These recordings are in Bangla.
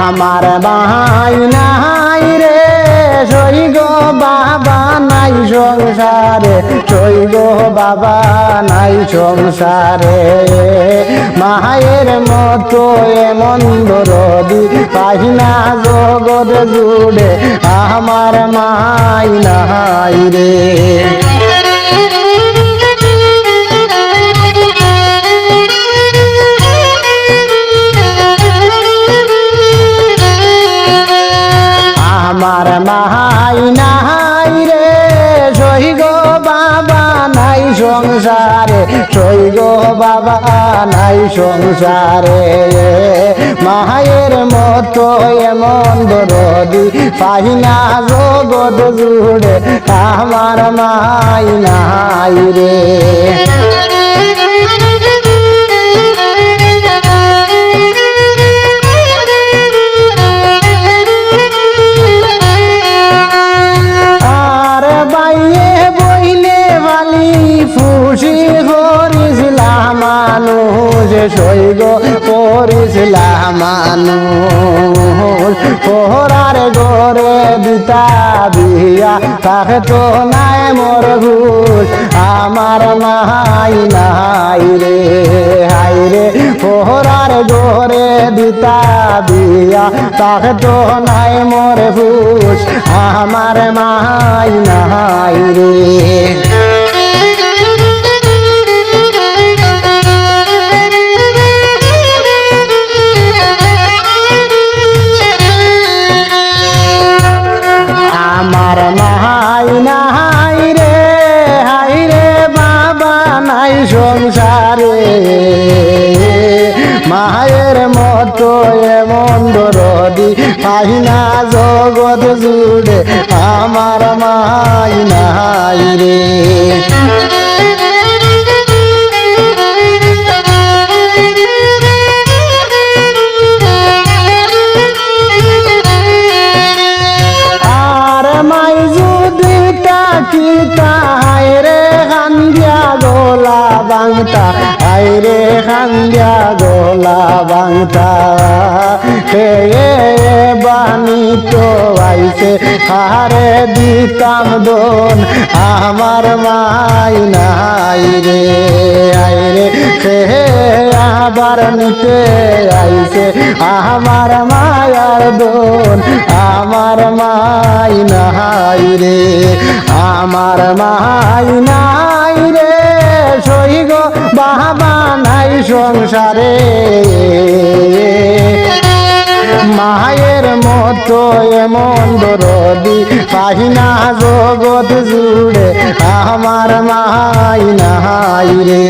আমার ভাই নাই রে সই গো বাবা নাই সংসারে, সই গো বাবা নাই সংসারে। মায়ের মতো এমন দরদি পাই না জগৎ জুড়ে, আমার মাই নাই রে। আমার মাই নাই রে সই গো বাবা নাই সংসারে, সই গো বাবা নাই সংসারে। মায়ের মতো এমন দরদি পাই না জগৎ জুড়ে, আমার মাই নাই রে। খুশি করিছিলাম মানুষ, সই গো করিছিলাম মানুষ। পহরার ঘরে দিতা বিয়া তাকে তো নাই মোর ঘুষ, আমার মাই নাই রে। হাই রে পহরার ঘরে দিতা বিয়া তাকে তো নাই মোর ঘুষ, আমার মাই নাই রে। আমার মাই নাই রে, হাই রে বাবা নাই সংসারে। মায়ের মতো এমন দরদি পাই না জগৎ জুড়ে, আমার মাই নাই রে। রে খান্দিয়া গোলা বাংতা, আইরে খান্দিয়া গোলা বাংতা। খেয়ে বাণী তো আইছে হারে দিতাম দোন, আমার মাই নাই রে। আইরে খেয়ে আবার নিতে আইছে আমার মায়ার দোন, আমার মাই নাই রে। আমার মাই নাই রে সই গো বাবা নাই সংসারে। মায়ের মতো এমন দরদি পাই না জগৎ জুড়ে, আমার মাই নাই রে।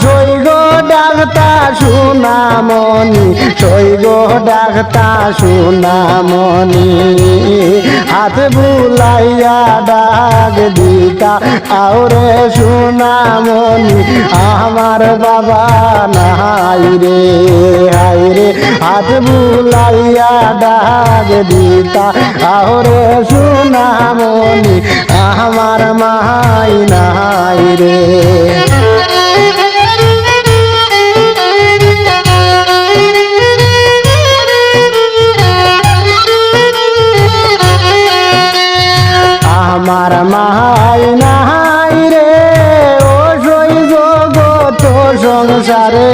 সই গো ডাকতা সুনামনি, সই গো ডাকতা সুনামনি। হাত বুলাইয়া ডাক দিতা আওরে সুনামনি, আমার বাবা নাই রে। হাই রে হাত বুলাইয়া ডাক দিতা আওরে সুনামনি, আমার মাই নাই রে। আমার মাই নাই রে ও সই জগৎ সংসারে।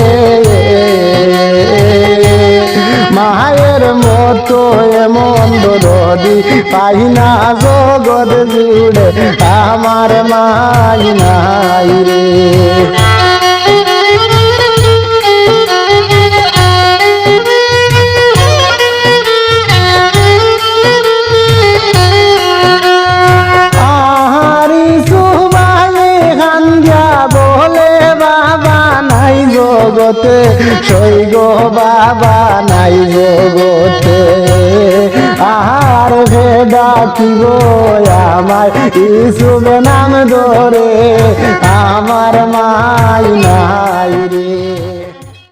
মায়ের মতো এমন দরদি পাই না জগৎ জুড়ে, আমার মাই নাই রে। জগতে সই গো বাবা নাই জগতে, আর ভেদা কি গো আমায় ইসুব নাম ধরে, আমার মাই নাই রে।